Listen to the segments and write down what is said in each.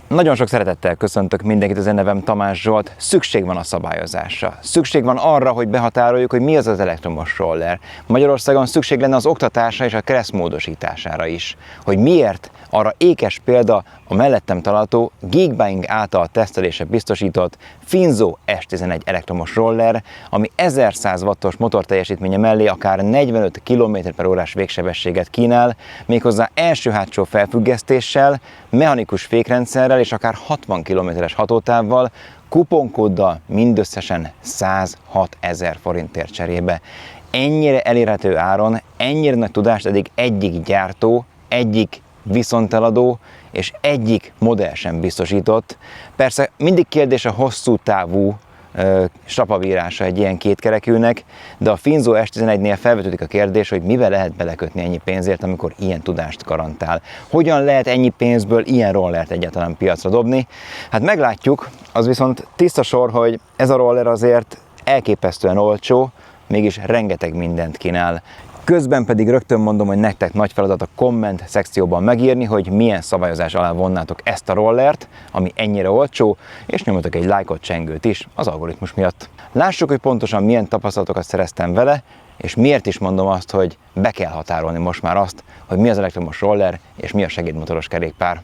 Nagyon sok szeretettel köszöntök mindenkit, az én nevem Tamás Zsolt. Szükség van a szabályozásra. Szükség van arra, hogy behatároljuk, hogy mi az az elektromos roller. Magyarországon szükség lenne az oktatásra és a keresztmódosítására is. Hogy miért? Arra ékes példa a mellettem található Geekbuying által tesztelése biztosított Finzo S11 elektromos roller, ami 1100 wattos motorteljesítménye mellé akár 45 km/h végsebességet kínál, méghozzá első-hátsó felfüggesztéssel, mechanikus fékrendszerrel és akár 60 km-es hatótávval, kuponkóddal mindösszesen 106 000 forintért cserébe. Ennyire elérhető áron, ennyire nagy tudást eddig egyik gyártó, egyik viszonteladó és egyik modell sem biztosított. Persze mindig kérdés a hosszú távú sapavírása egy ilyen kétkerekűnek, de a Finzo S11-nél felvetődik a kérdés, hogy mivel lehet belekötni ennyi pénzért, amikor ilyen tudást garantál. Hogyan lehet ennyi pénzből ilyen rollert egyáltalán piacra dobni? Hát meglátjuk, az viszont tiszta sor, hogy ez a roller azért elképesztően olcsó, mégis rengeteg mindent kínál. Közben pedig rögtön mondom, hogy nektek nagy feladat a komment szekcióban megírni, hogy milyen szabályozás alá vonnátok ezt a rollert, ami ennyire olcsó, és nyomjatok egy lájkot, csengőt is az algoritmus miatt. Lássuk, hogy pontosan milyen tapasztalatokat szereztem vele, és miért is mondom azt, hogy be kell határolni most már azt, hogy mi az elektromos roller, és mi a segédmotoros kerékpár.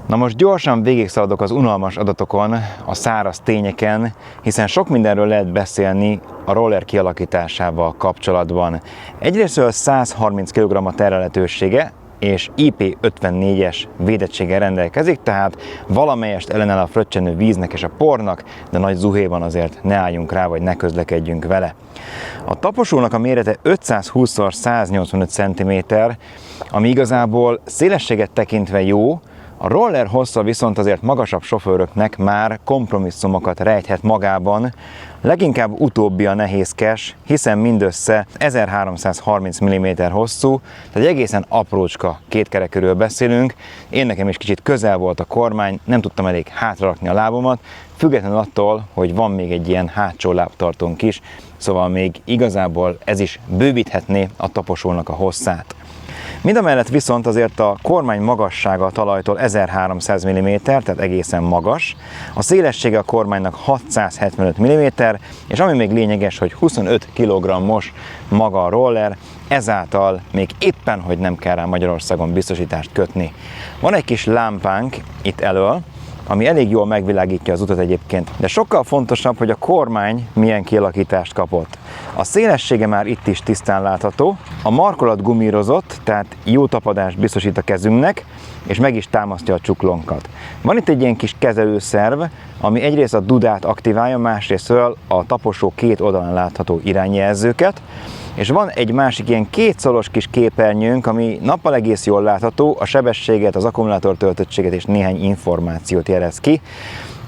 Na most gyorsan végigszaladok az unalmas adatokon, a száraz tényeken, hiszen sok mindenről lehet beszélni a roller kialakításával kapcsolatban. Egyrésztről 130 kg a terhelhetősége, és IP54-es védettséggel rendelkezik, tehát valamelyest ellenáll a fröccsenő víznek és a pornak, de nagy zuhéban azért ne álljunk rá, vagy ne közlekedjünk vele. A taposónak a mérete 520x185 cm, ami igazából szélességet tekintve jó, a roller hossza viszont azért magasabb sofőröknek már kompromisszumokat rejthet magában, leginkább utóbbi a nehézkes, hiszen mindössze 1330 mm hosszú, tehát egy egészen aprócska kétkerekűről beszélünk. Én nekem is kicsit közel volt a kormány, nem tudtam elég hátra rakni a lábomat, függetlenül attól, hogy van még egy ilyen hátsó lábtartónk is, szóval még igazából ez is bővíthetné a taposónak a hosszát. Mindamellett viszont azért a kormány magassága a talajtól 1300 mm, tehát egészen magas. A szélessége a kormánynak 675 mm, és ami még lényeges, hogy 25 kg-os maga a roller, ezáltal még éppen, hogy nem kell rá Magyarországon biztosítást kötni. Van egy kis lámpánk itt elől, ami elég jól megvilágítja az utat egyébként, de sokkal fontosabb, hogy a kormány milyen kialakítást kapott. A szélessége már itt is tisztán látható, a markolat gumírozott, tehát jó tapadást biztosít a kezünknek, és meg is támasztja a csuklónkat. Van itt egy ilyen kis kezelőszerv, ami egyrészt a dudát aktiválja, másrésztről a taposó két oldalán látható irányjelzőket, és van egy másik ilyen kétszoros kis képernyőnk, ami nappal egész jól látható, a sebességet, az akkumulátor töltöttséget és néhány információt jelez ki.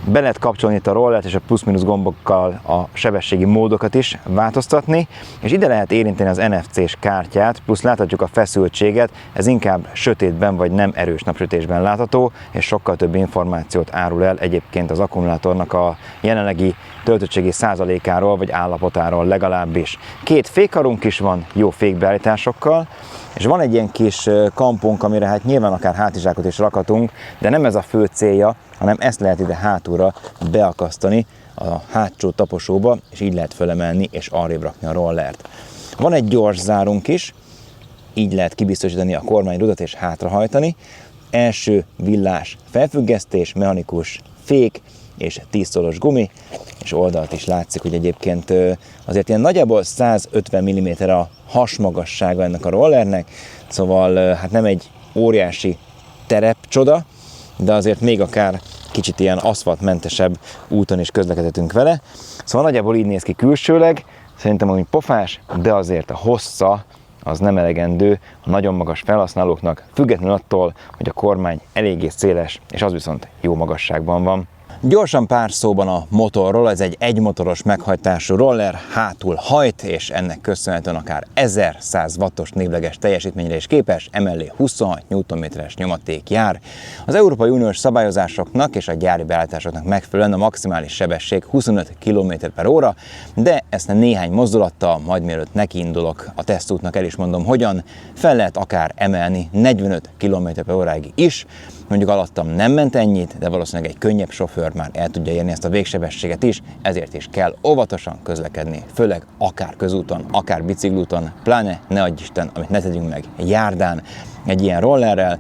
Be lehet kapcsolni itt a rollert és a plusz-minusz gombokkal a sebességi módokat is változtatni, és ide lehet érinteni az NFC-s kártyát, plusz láthatjuk a feszültséget, ez inkább sötétben vagy nem erős napsütésben látható, és sokkal több információt árul el egyébként az akkumulátornak a jelenlegi töltöttségi százalékáról vagy állapotáról legalábbis. Két fékkarunk is van, jó fékbeállításokkal, és van egy ilyen kis kampunk, amire hát nyilván akár hátizsákot is rakhatunk, de nem ez a fő célja, hanem ezt lehet ide hátulra beakasztani a hátsó taposóba, és így lehet fölemelni és arrébb rakni a rollert. Van egy gyors zárunk is, így lehet kibiztosítani a kormányrudat és hátrahajtani. Első villás felfüggesztés, mechanikus fék és 10-szoros gumi, és oldalt is látszik, hogy egyébként azért ilyen nagyjából 150 mm a hasmagassága ennek a rollernek, szóval hát nem egy óriási terepcsoda, de azért még akár kicsit ilyen aszfaltmentesebb úton is közlekedhetünk vele. Szóval nagyjából így néz ki külsőleg, szerintem úgy pofás, de azért a hossza az nem elegendő a nagyon magas felhasználóknak, függetlenül attól, hogy a kormány eléggé széles, és az viszont jó magasságban van. Gyorsan pár szóban a motorról, ez egy egymotoros meghajtású roller, hátul hajt, és ennek köszönhetően akár 1100 wattos névleges teljesítményre is képes, emellé 26 Nm-es nyomaték jár. Az Európai Uniós szabályozásoknak és a gyári beállításoknak megfelelően a maximális sebesség 25 km/h, de ezt néhány mozdulattal, majd mielőtt nekiindulok a tesztútnak, el is mondom hogyan, fel lehet akár emelni 45 km/h-ig is. Mondjuk alattam nem ment ennyit, de valószínűleg egy könnyebb sofőr már el tudja érni ezt a végsebességet is, ezért is kell óvatosan közlekedni, főleg akár közúton, akár biciklúton, pláne ne adj Isten, amit ne tegyünk meg járdán egy ilyen rollerrel,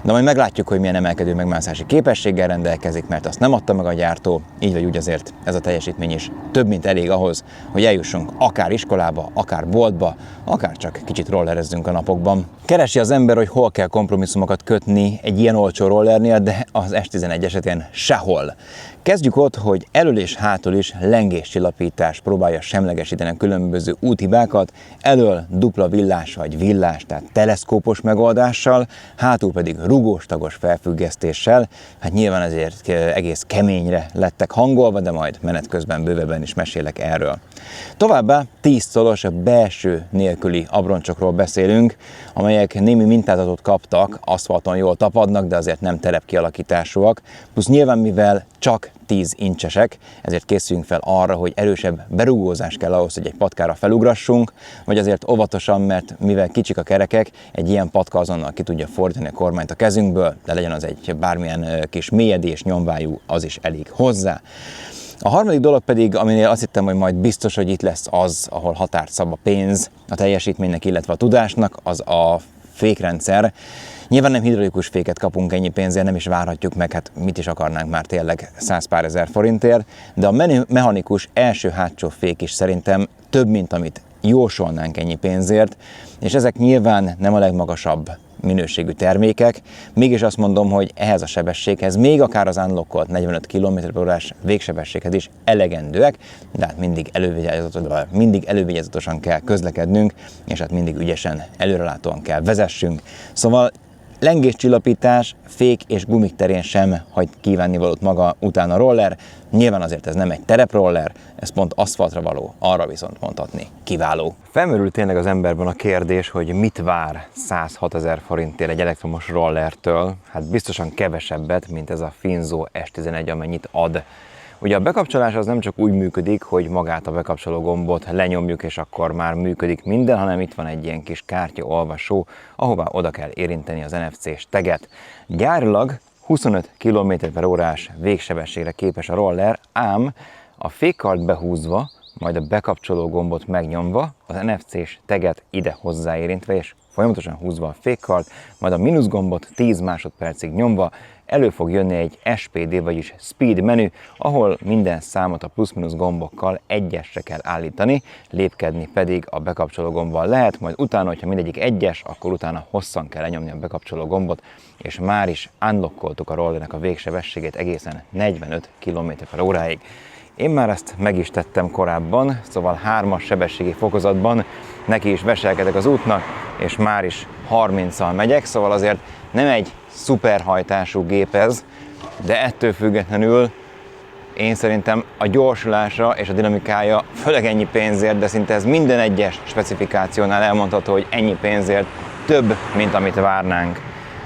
de majd meglátjuk, hogy milyen emelkedő megmászási képességgel rendelkezik, mert azt nem adta meg a gyártó, így vagy úgy azért ez a teljesítmény is több mint elég ahhoz, hogy eljussunk akár iskolába, akár boltba, akár csak kicsit rollerezzünk a napokban. Keresi az ember, hogy hol kell kompromisszumokat kötni egy ilyen olcsó rollernél, de az S11 esetén sehol. Kezdjük ott, hogy elől és hátul is lengéscsillapítás próbálja semlegesíteni a különböző úthibákat, elől dupla villás vagy villás, tehát teleszkópos megoldással, hátul pedig rugós-tagos felfüggesztéssel. Hát nyilván ezért egész keményre lettek hangolva, de majd menet közben bővebben is mesélek erről. Továbbá 10 szolos belső nélküli abroncsokról beszélünk, amelyek némi mintázatot kaptak, aszfalton jól tapadnak, de azért nem terepkialakításúak. Plusz nyilván, mivel csak 10 incsesek, ezért készüljünk fel arra, hogy erősebb berugózás kell ahhoz, hogy egy patkára felugrassunk, vagy azért óvatosan, mert mivel kicsik a kerekek, egy ilyen patka azonnal ki tudja fordítani a kormányt a kezünkből, de legyen az egy bármilyen kis mélyedés, nyomvájú, az is elég hozzá. A harmadik dolog pedig, aminél azt hittem, hogy majd biztos, hogy itt lesz az, ahol határt szab a pénz a teljesítménynek, illetve a tudásnak, az a fékrendszer. Nyilván nem hidraulikus féket kapunk ennyi pénzért, nem is várhatjuk meg, hát mit is akarnánk már tényleg 100 pár ezer forintért, de a mechanikus első-hátsó fék is szerintem több, mint amit jósolnánk ennyi pénzért, és ezek nyilván nem a legmagasabb minőségű termékek, mégis azt mondom, hogy ehhez a sebességhez, még akár az unlockolt 45 km/h-s végsebességhez is elegendőek, de hát mindig elővigyázatosan kell közlekednünk, és hát mindig ügyesen, előrelátóan kell vezessünk. Szóval lengéscsillapítás, fék és gumik terén sem hagy kívánnivalót maga után a roller. Nyilván azért ez nem egy tereproller, ez pont aszfaltra való, arra viszont mondhatni kiváló. Felmerül tényleg az emberben a kérdés, hogy mit vár 106 000 forintért egy elektromos rollertől. Hát biztosan kevesebbet, mint ez a Finzo S11, amennyit ad. Ugye a bekapcsolás az nem csak úgy működik, hogy magát a bekapcsoló gombot lenyomjuk, és akkor már működik minden, hanem itt van egy ilyen kis kártyaolvasó, ahová oda kell érinteni az NFC-s teget. Gyárilag 25 km/h-s végsebességre képes a roller, ám a fékkart behúzva, majd a bekapcsoló gombot megnyomva, az NFC-s teget ide hozzáérintve, és folyamatosan húzva a fékkart, majd a mínusz gombot 10 másodpercig nyomva, elő fog jönni egy SPD, vagyis Speed menü, ahol minden számot a plusz-minusz gombokkal egyesre kell állítani, lépkedni pedig a bekapcsoló gombbal lehet, majd utána, hogyha mindegyik egyes, akkor utána hosszan kell lenyomni a bekapcsoló gombot, és már is unlockoltuk a rollernek a végsebességét egészen 45 km/h-ig. Én már ezt meg is tettem korábban, szóval 3-as sebességi fokozatban neki is veselkedek az útnak, és már is 30-al megyek, szóval azért nem egy szuperhajtású gép ez, de ettől függetlenül én szerintem a gyorsulása és a dinamikája, főleg ennyi pénzért, de szinte ez minden egyes specifikációnál elmondható, hogy ennyi pénzért több, mint amit várnánk.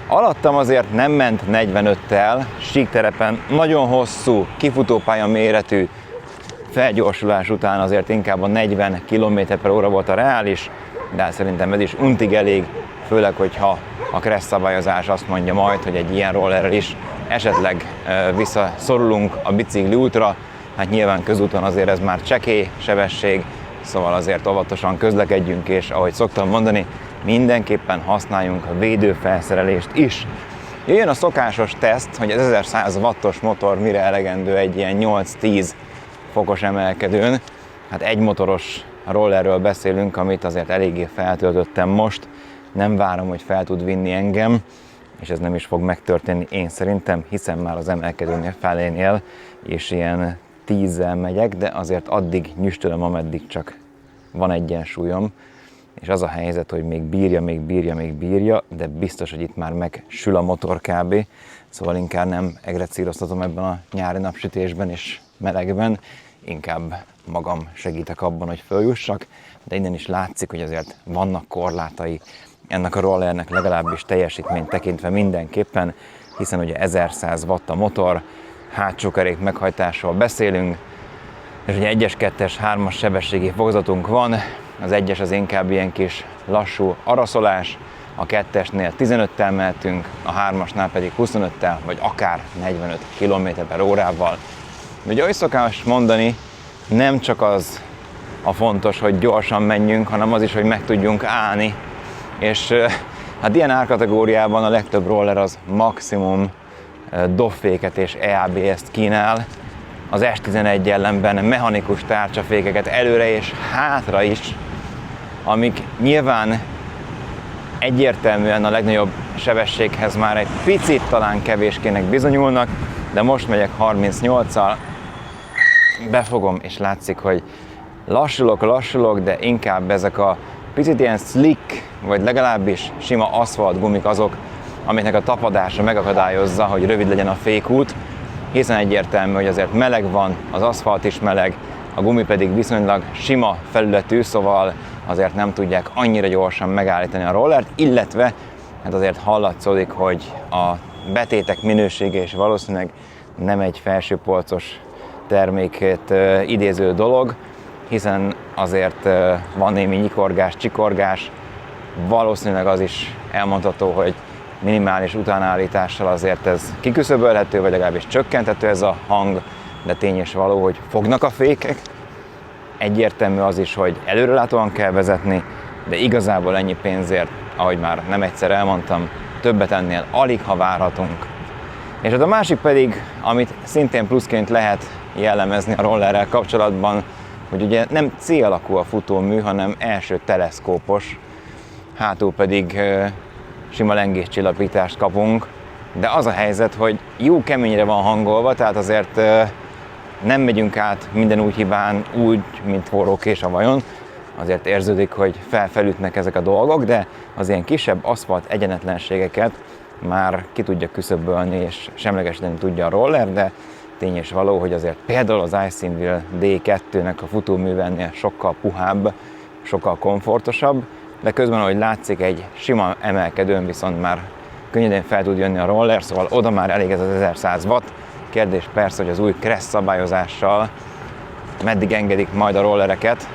Alattam azért nem ment 45-tel, síkterepen nagyon hosszú, kifutópálya méretű felgyorsulás után azért inkább a 40 km/h volt a reális, de szerintem ez is untig elég, főleg, hogyha a crash szabályozás azt mondja majd, hogy egy ilyen rollerrel is esetleg visszaszorulunk a bicikli útra, hát nyilván közúton azért ez már csekély sebesség, szóval azért óvatosan közlekedjünk, és ahogy szoktam mondani, mindenképpen használjunk a védőfelszerelést is. Jöjjön a szokásos teszt, hogy az 1100 wattos motor mire elegendő egy ilyen 8-10 fokos emelkedőn. Hát egy motoros rollerről beszélünk, amit azért eléggé feltöltöttem most. Nem várom, hogy fel tud vinni engem, és ez nem is fog megtörténni én szerintem, hiszen már az emelkedőnél felénél, és ilyen 10-zel megyek, de azért addig nyüstölöm, ameddig csak van egyensúlyom. és az a helyzet, hogy még bírja, de biztos, hogy itt már megsül a motor kb. Szóval inkább nem egrecíroztatom ebben a nyári napsütésben és melegben, inkább magam segítek abban, hogy följussak, de innen is látszik, hogy azért vannak korlátai ennek a rollernek, legalábbis teljesítményt tekintve mindenképpen, hiszen ugye 1100 watt a motor, hátsó kerék meghajtásról beszélünk, és ugye 1-es, 2-es, 3-as sebességi fokozatunk van, az 1-es az inkább ilyen kis lassú araszolás, a 2-esnél 15-tel mehetünk, a 3-asnál pedig 25-tel, vagy akár 45 km/h-val. Ugye ahogy szokás mondani, nem csak az a fontos, hogy gyorsan menjünk, hanem az is, hogy meg tudjunk állni, és hát ilyen árkategóriában a legtöbb roller az maximum dobféket és EABS-t kínál, az S11 ellenben mechanikus tárcsafékeket előre és hátra is, amik nyilván egyértelműen a legnagyobb sebességhez már egy picit talán kevéskének bizonyulnak, de most megyek 38-al, befogom, és látszik, hogy lassulok, de inkább ezek a picit ilyen slick, vagy legalábbis sima aszfaltgumik azok, amiknek a tapadása megakadályozza, hogy rövid legyen a fékút, hiszen egyértelmű, hogy azért meleg van, az aszfalt is meleg, a gumi pedig viszonylag sima felületű, szóval azért nem tudják annyira gyorsan megállítani a rollert, illetve hát azért hallatszódik, hogy a betétek minősége és valószínűleg nem egy felsőpolcos termékét idéző dolog, hiszen azért van némi nyikorgás, csikorgás, valószínűleg az is elmondható, hogy minimális utánállítással azért ez kiküszöbölhető, vagy legalábbis csökkenthető ez a hang, de tény és való, hogy fognak a fékek. Egyértelmű az is, hogy előrelátóan kell vezetni, de igazából ennyi pénzért, ahogy már nem egyszer elmondtam, többet ennél alig ha várhatunk. És hát a másik pedig, amit szintén pluszként lehet jellemezni a rollerrel kapcsolatban, hogy ugye nem C alakú a futómű, hanem első teleszkópos, hátul pedig sima lengéscsillapítást kapunk, de az a helyzet, hogy jó keményre van hangolva, tehát azért nem megyünk át minden úgy hibán, úgy, mint forrókés a vajon. Azért érződik, hogy felütnek ezek a dolgok, de az ilyen kisebb aszfalt egyenetlenségeket már ki tudja küszöbölni, és semlegesíteni tudja a roller, de tény és való, hogy azért például az Icingwheel D2-nek a futóművennél sokkal puhább, sokkal komfortosabb, de közben, ahogy látszik, egy sima emelkedőn viszont már könnyedén fel tud jönni a roller, szóval oda már elég ez az 1100 watt. Kérdés persze, hogy az új Crest szabályozással meddig engedik majd a rollereket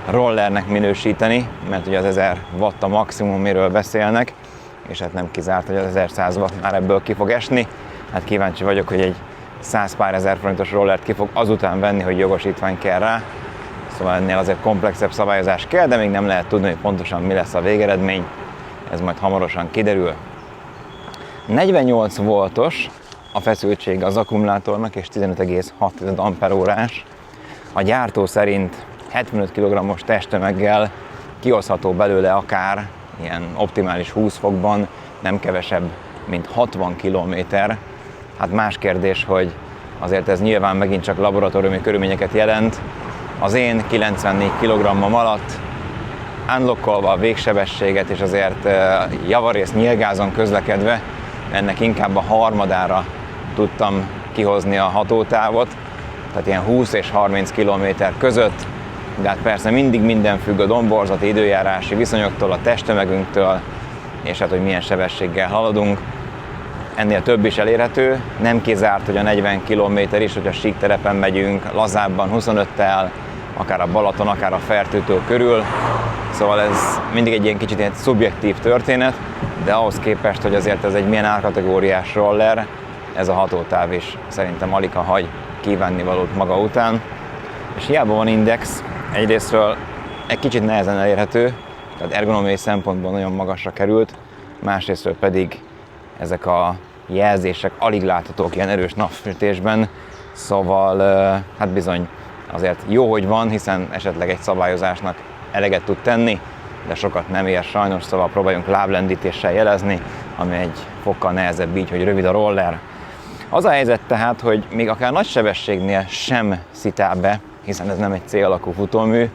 rollernek minősíteni, mert ugye az 1000 watt a maximum, miről beszélnek, és hát nem kizárt, hogy az 1100 watt már ebből ki fog esni. Hát kíváncsi vagyok, hogy egy 100 pár ezer forintos rollert ki fog azután venni, hogy jogosítvány kell rá. Szóval ennél azért komplexebb szabályozás kell, de még nem lehet tudni, hogy pontosan mi lesz a végeredmény. Ez majd hamarosan kiderül. 48 voltos a feszültség az akkumulátornak, és 15,6 amperórás. A gyártó szerint 75 kg-os testtömeggel kihozható belőle akár ilyen optimális 20 fokban nem kevesebb, mint 60 km. Hát más kérdés, hogy azért ez nyilván megint csak laboratóriumi körülményeket jelent. Az én 94 kg-om alatt unlockolva a végsebességet, és azért javarészt nyílgázon közlekedve, ennek inkább a harmadára tudtam kihozni a hatótávot, tehát ilyen 20 és 30 km között, de hát persze mindig minden függ a domborzati időjárási viszonyoktól, a testtömegünktől, és hát hogy milyen sebességgel haladunk. Ennél több is elérhető, nem kizárt, hogy a 40 km is, hogyha sík terepen megyünk, lazábban 25-tel, akár a Balaton, akár a Fertőtó körül. Szóval ez mindig egy ilyen kicsit ilyen szubjektív történet, de ahhoz képest, hogy azért ez egy milyen árkategóriás roller, ez a hatótáv is szerintem alig ha hagy kívánnivalót maga után. És hiába van index, egyrésztről egy kicsit nehezen elérhető, tehát ergonómiai szempontból nagyon magasra került, másrésztről pedig ezek a jelzések alig láthatók ilyen erős napsütésben, szóval hát bizony azért jó, hogy van, hiszen esetleg egy szabályozásnak eleget tud tenni, de sokat nem ér sajnos, szóval próbáljunk láblendítéssel jelezni, ami egy fokkal nehezebb így, hogy rövid a roller. Az a helyzet tehát, hogy még akár nagy sebességnél sem szitál be, hiszen ez nem egy C alakú futómű,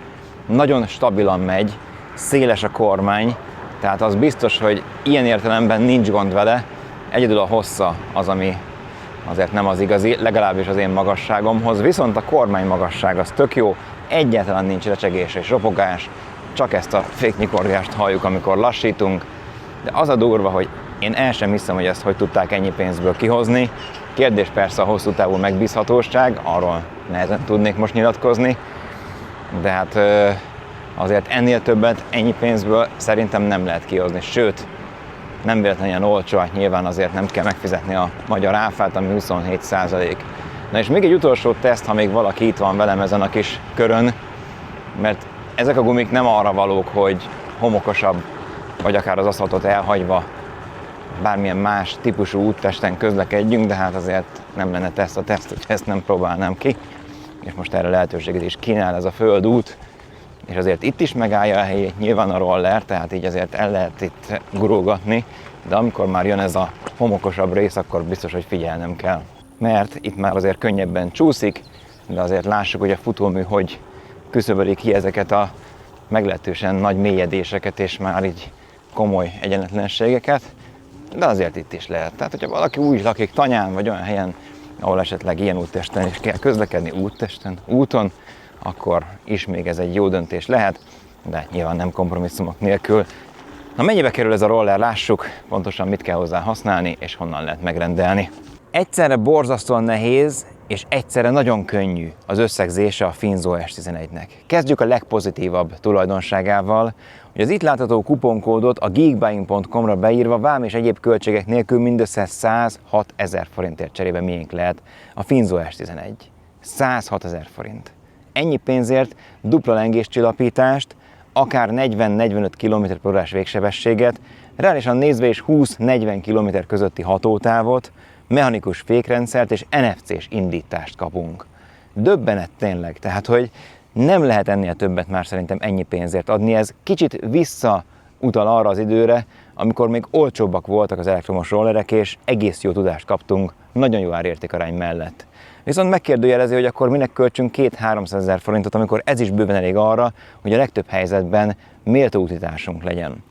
nagyon stabilan megy, széles a kormány, tehát az biztos, hogy ilyen értelemben nincs gond vele, egyedül a hossza az, ami azért nem az igazi, legalábbis az én magasságomhoz, viszont a kormány magasság az tök jó, egyáltalán nincs recsegés és ropogás, csak ezt a féknyikorgást halljuk, amikor lassítunk, de az a durva, hogy én el sem hiszem, hogy ezt hogy tudták ennyi pénzből kihozni. Kérdés persze a hosszú távú megbízhatóság, arról nehezen tudnék most nyilatkozni, de hát azért ennél többet ennyi pénzből szerintem nem lehet kihozni, sőt, nem véletlenül ilyen olcsó, hát nyilván azért nem kell megfizetni a magyar áfát, ami 27%. Na és még egy utolsó teszt, ha még valaki itt van velem ezen a kis körön, mert ezek a gumik nem arra valók, hogy homokosabb, vagy akár az aszfaltot elhagyva bármilyen más típusú úttesten közlekedjünk, de hát azért nem lenne teszt a teszt, hogy ezt nem próbálnám ki. És most erre lehetőséget is kínál ez a földút, és azért itt is megállja a helyét nyilván a roller, tehát így azért el lehet itt gurulgatni, de amikor már jön ez a homokosabb rész, akkor biztos, hogy figyelnem kell. Mert itt már azért könnyebben csúszik, de azért lássuk, hogy a futómű hogy küszöböli ki ezeket a meglehetősen nagy mélyedéseket, és már így komoly egyenletlenségeket, de azért itt is lehet. Tehát, hogyha valaki úgy lakik tanyán, vagy olyan helyen, ahol esetleg ilyen úttesten is kell közlekedni, úton, akkor is még ez egy jó döntés lehet, de nyilván nem kompromisszumok nélkül. Na mennyibe kerül ez a roller, lássuk pontosan mit kell hozzá használni, és honnan lehet megrendelni. Egyszerre borzasztóan nehéz, és egyszerre nagyon könnyű az összegzése a Finzo S11-nek. Kezdjük a legpozitívabb tulajdonságával, hogy az itt látható kuponkódot a geekbuying.com-ra beírva vám és egyéb költségek nélkül mindössze 106 000 forintért cserébe miénk lehet a Finzo S11. 106 000 forint. Ennyi pénzért dupla lengéscsillapítást, akár 40-45 km/h végsebességet, reálisan nézve is 20-40 km közötti hatótávot, mechanikus fékrendszert és NFC-s indítást kapunk. Döbbenet tényleg, tehát hogy nem lehet ennél többet már szerintem ennyi pénzért adni, ez kicsit visszautal arra az időre, amikor még olcsóbbak voltak az elektromos rollerek, és egész jó tudást kaptunk, nagyon jó árértékarány mellett. Viszont megkérdőjelezi, hogy akkor minek költsünk 200-300 000 forintot, amikor ez is bőven elég arra, hogy a legtöbb helyzetben méltó utilitásunk legyen.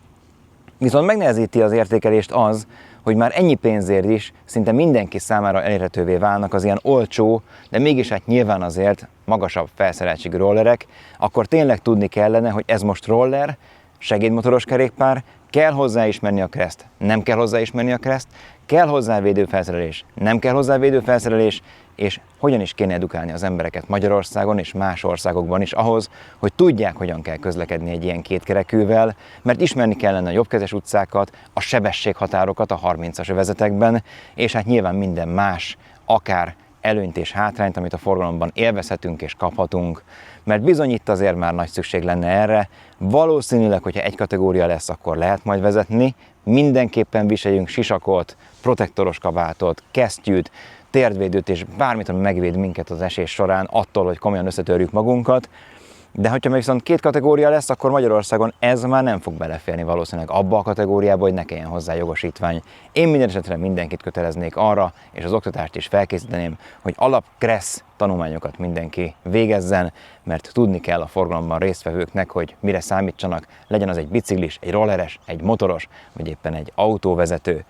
Viszont megnehezíti az értékelést az, hogy már ennyi pénzért is szinte mindenki számára elérhetővé válnak az ilyen olcsó, de mégis hát nyilván azért magasabb felszereltségű rollerek, akkor tényleg tudni kellene, hogy ez most roller, segédmotoros kerékpár, kell hozzá ismerni a kereszt, nem kell hozzá ismerni a kereszt, kell hozzá védőfelszerelés, nem kell hozzá védőfelszerelés, és hogyan is kéne edukálni az embereket Magyarországon és más országokban is ahhoz, hogy tudják, hogyan kell közlekedni egy ilyen kétkerekűvel, mert ismerni kellene a jobbkezes utcákat, a sebességhatárokat a 30-as övezetekben, és hát nyilván minden más, akár előnyt és hátrányt, amit a forgalomban élvezhetünk és kaphatunk, mert bizony itt azért már nagy szükség lenne erre. Valószínűleg, hogyha egy kategória lesz, akkor lehet majd vezetni, mindenképpen viseljünk sisakot, protektoros kabátot, kesztyűt, térdvédőt és bármit, ami megvéd minket az esés során attól, hogy komolyan összetörjük magunkat. De hogyha viszont két kategória lesz, akkor Magyarországon ez már nem fog beleférni valószínűleg abba a kategóriába, hogy ne kelljen hozzá jogosítvány. Én minden esetre mindenkit köteleznék arra, és az oktatást is felkészíteném, hogy alap-kressz tanulmányokat mindenki végezzen, mert tudni kell a forgalomban résztvevőknek, hogy mire számítsanak, legyen az egy biciklis, egy rolleres, egy motoros, vagy éppen egy autóvezető.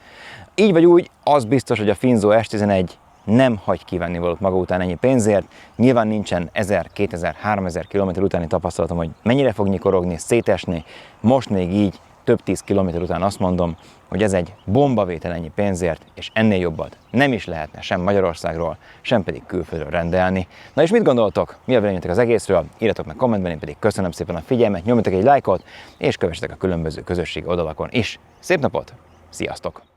Így vagy úgy, az biztos, hogy a Finzo S11 nem hagy kívánni valót maga után ennyi pénzért. Nyilván nincsen 1000, 2000, 3000 km utáni tapasztalatom, hogy mennyire fog nyikorogni, szétesni. Most még így több 10 km után azt mondom, hogy ez egy bombavétel ennyi pénzért, és ennél jobbat nem is lehetne sem Magyarországról, sem pedig külföldről rendelni. Na és mit gondoltok? Mi a véleményetek az egészről? Írjatok meg kommentben, én pedig köszönöm szépen a figyelmet, nyomjatok egy lájkot, és kövessetek a különböző közösségi oldalakon is. Szép napot, sziasztok!